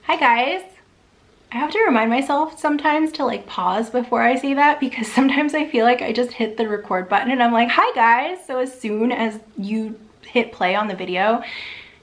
Hi guys. I have to remind myself sometimes to like pause before I say that because sometimes I feel like I just hit the record button and I'm like, hi guys. So as soon as you hit play on the video,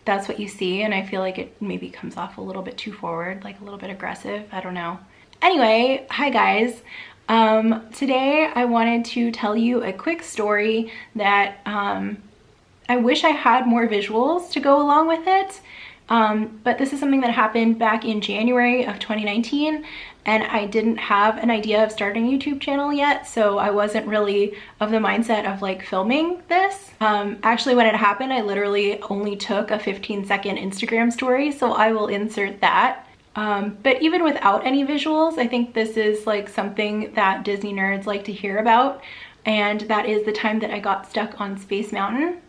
that's what you see, and I feel like it maybe comes off a little bit too forward, like a little bit aggressive. I don't know. Anyway, hi guys. Today I wanted to tell you a quick story that I wish I had more visuals to go along with it. But this is something that happened back in January of 2019, and I didn't have an idea of starting a YouTube channel yet, so I wasn't really of the mindset of like filming this. Actually, when it happened, I literally only took a 15-second Instagram story, so I will insert that. But even without any visuals, I think this is like something that Disney nerds like to hear about, and that is the time that I got stuck on Space Mountain.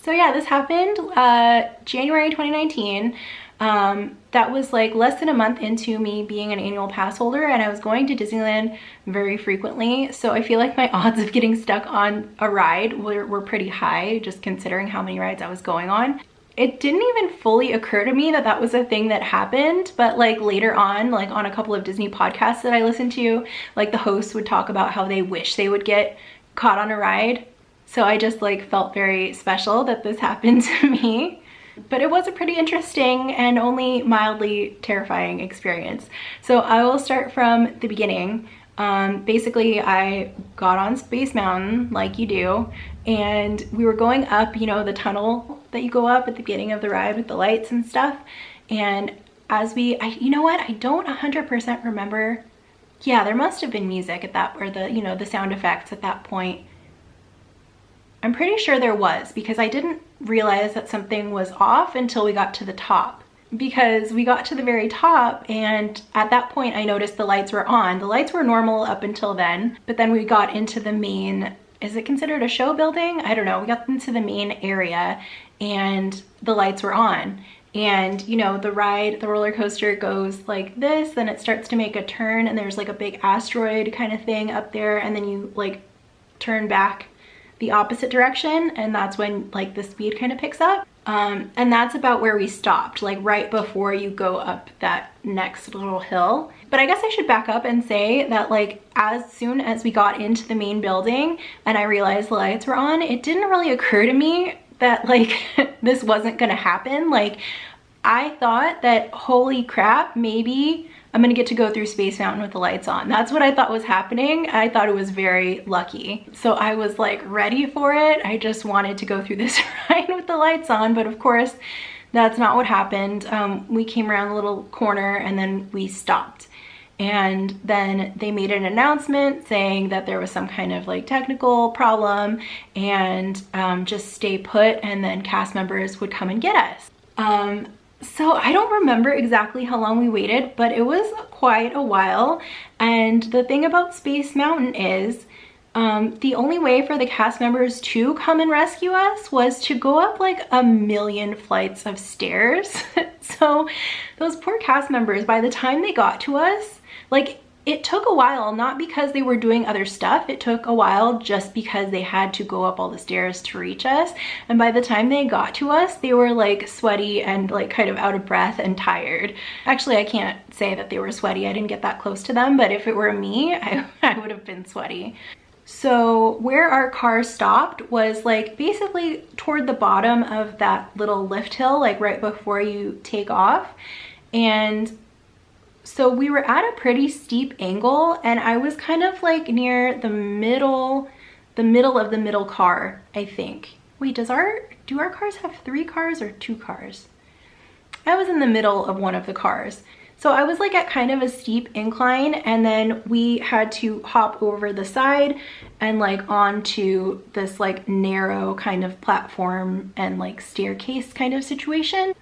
So yeah, this happened January 2019. That was like less than a month into me being an annual pass holder, and I was going to Disneyland very frequently. So I feel like my odds of getting stuck on a ride were pretty high, just considering how many rides I was going on. It didn't even fully occur to me that that was a thing that happened, but like later on, like on a couple of Disney podcasts that I listened to, like the hosts would talk about how they wish they would get caught on a ride. So I just like felt very special that this happened to me. But it was a pretty interesting and only mildly terrifying experience. So I will start from the beginning. Basically, I got on Space Mountain like you do, and we were going up, you know, the tunnel that you go up at the beginning of the ride with the lights and stuff. And as you know what, I don't 100% remember. Yeah, there must have been music at that, or the, you know, the sound effects at that point. I'm pretty sure there was, because I didn't realize that something was off until we got to the top. Because we got to the very top, and at that point I noticed the lights were on. The lights were normal up until then, but then we got into the main, is it considered a show building? I don't know. We got into the main area and the lights were on. And you know, the ride, the roller coaster goes like this, then it starts to make a turn, and there's like a big asteroid kind of thing up there, and then you like turn back the opposite direction, and that's when like the speed kind of picks up. And that's about where we stopped, like right before you go up that next little hill. But I guess I should back up and say that like as soon as we got into the main building and I realized the lights were on, it didn't really occur to me that like this wasn't gonna happen. Like I thought that, holy crap, maybe I'm gonna get to go through Space Mountain with the lights on. That's what I thought was happening. I thought it was very lucky. So I was like ready for it. I just wanted to go through this ride with the lights on, but of course that's not what happened. We came around a little corner and then we stopped. And then they made an announcement saying that there was some kind of like technical problem, and just stay put, and then cast members would come and get us. So I don't remember exactly how long we waited, but it was quite a while. And the thing about Space Mountain is the only way for the cast members to come and rescue us was to go up like a million flights of stairs. So those poor cast members, by the time they got to us, like it took a while, not because they were doing other stuff. It took a while just because they had to go up all the stairs to reach us. And by the time they got to us, they were like sweaty and like kind of out of breath and tired. Actually, I can't say that they were sweaty. I didn't get that close to them, but if it were me, I would have been sweaty. So where our car stopped was like basically toward the bottom of that little lift hill, like right before you take off. And so we were at a pretty steep angle, and I was kind of like near the middle of the middle car, I think. Wait, do our cars have 3 cars or 2 cars? I was in the middle of one of the cars. So I was like at kind of a steep incline, and then we had to hop over the side and like onto this like narrow kind of platform and like staircase kind of situation.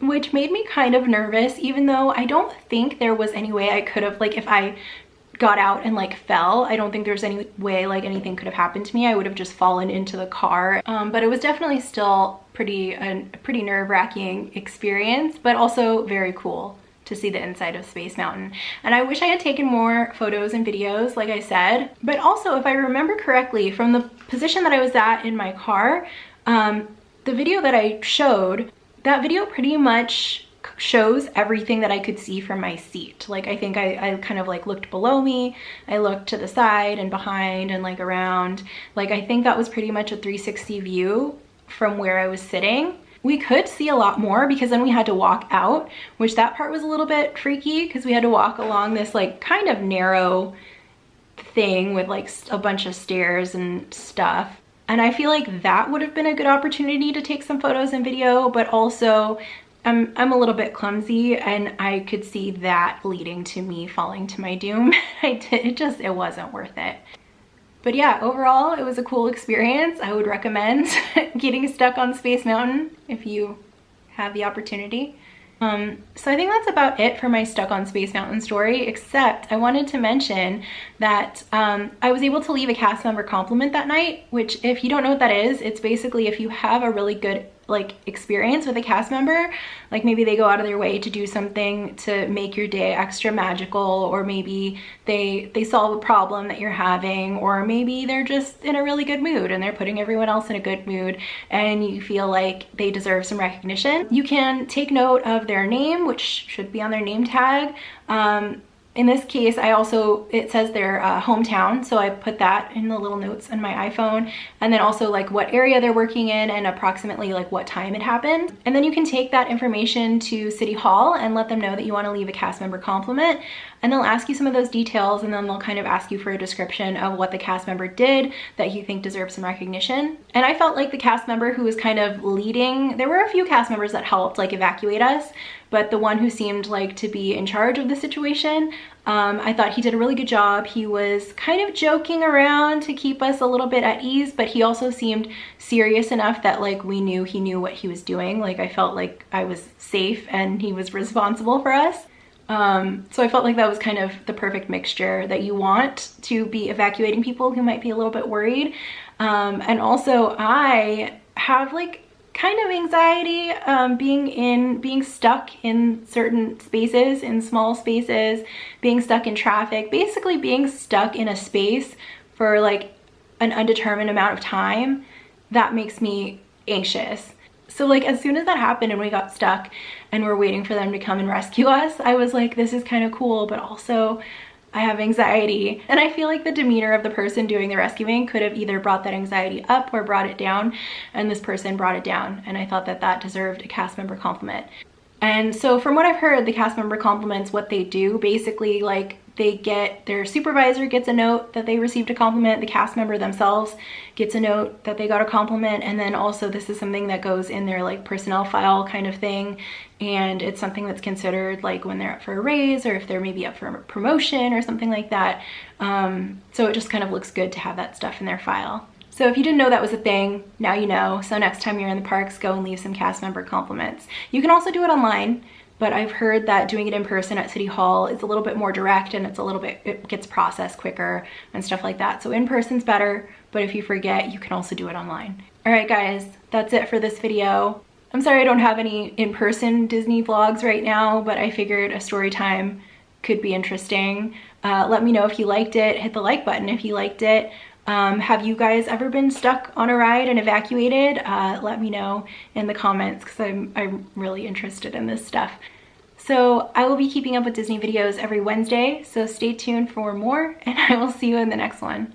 Which made me kind of nervous, even though I don't think there was any way I could have, like if I got out and like fell. I don't think there's any way like anything could have happened to me. I would have just fallen into the car. But it was definitely still a pretty nerve-wracking experience, but also very cool to see the inside of Space Mountain. And I wish I had taken more photos and videos, like I said. But also, if I remember correctly, from the position that I was at in my car, the video that I showed, that video pretty much shows everything that I could see from my seat. Like, I think I kind of like looked below me, I looked to the side and behind and like around. Like, I think that was pretty much a 360 view from where I was sitting. We could see a lot more because then we had to walk out, which that part was a little bit freaky because we had to walk along this like kind of narrow thing with like a bunch of stairs and stuff. And I feel like that would have been a good opportunity to take some photos and video, but also I'm a little bit clumsy and I could see that leading to me falling to my doom. It wasn't worth it. But yeah, overall, it was a cool experience. I would recommend getting stuck on Space Mountain if you have the opportunity. So I think that's about it for my stuck on Space Mountain story, except I wanted to mention that I was able to leave a cast member compliment that night, which if you don't know what that is, it's basically if you have a really good like experience with a cast member, like maybe they go out of their way to do something to make your day extra magical, or maybe they solve a problem that you're having, or maybe they're just in a really good mood and they're putting everyone else in a good mood and you feel like they deserve some recognition. You can take note of their name, which should be on their name tag. In this case, it says their hometown, so I put that in the little notes on my iPhone, and then also like what area they're working in and approximately like what time it happened. And then you can take that information to City Hall and let them know that you want to leave a cast member compliment, and they'll ask you some of those details, and then they'll kind of ask you for a description of what the cast member did that you think deserves some recognition. And I felt like the cast member who was kind of leading, there were a few cast members that helped like evacuate us, but the one who seemed like to be in charge of the situation, I thought he did a really good job. He was kind of joking around to keep us a little bit at ease, but he also seemed serious enough that like he knew what he was doing. Like, I felt like I was safe and he was responsible for us. So I felt like that was kind of the perfect mixture that you want to be evacuating people who might be a little bit worried. And also I have like kind of anxiety being stuck in certain spaces, in small spaces, being stuck in traffic, basically being stuck in a space for like an undetermined amount of time. That makes me anxious. So like as soon as that happened and we got stuck and we're waiting for them to come and rescue us, I was like, this is kind of cool, but also I have anxiety. And I feel like the demeanor of the person doing the rescuing could have either brought that anxiety up or brought it down, and this person brought it down, and I thought that that deserved a cast member compliment. And so from what I've heard, the cast member compliments, what they do, basically like their supervisor gets a note that they received a compliment, the cast member themselves gets a note that they got a compliment, and then also this is something that goes in their like personnel file kind of thing, and it's something that's considered like when they're up for a raise or if they're maybe up for a promotion or something like that. So it just kind of looks good to have that stuff in their file. So if you didn't know that was a thing, now you know. So next time you're in the parks, go and leave some cast member compliments. You can also do it online, but I've heard that doing it in person at City Hall is a little bit more direct and it gets processed quicker and stuff like that. So in person's better, but if you forget, you can also do it online. All right, guys, that's it for this video. I'm sorry I don't have any in-person Disney vlogs right now, but I figured a story time could be interesting. Let me know if you liked it. Hit the like button if you liked it. Have you guys ever been stuck on a ride and evacuated? Let me know in the comments because I'm really interested in this stuff. So I will be keeping up with Disney videos every Wednesday, so stay tuned for more, and I will see you in the next one.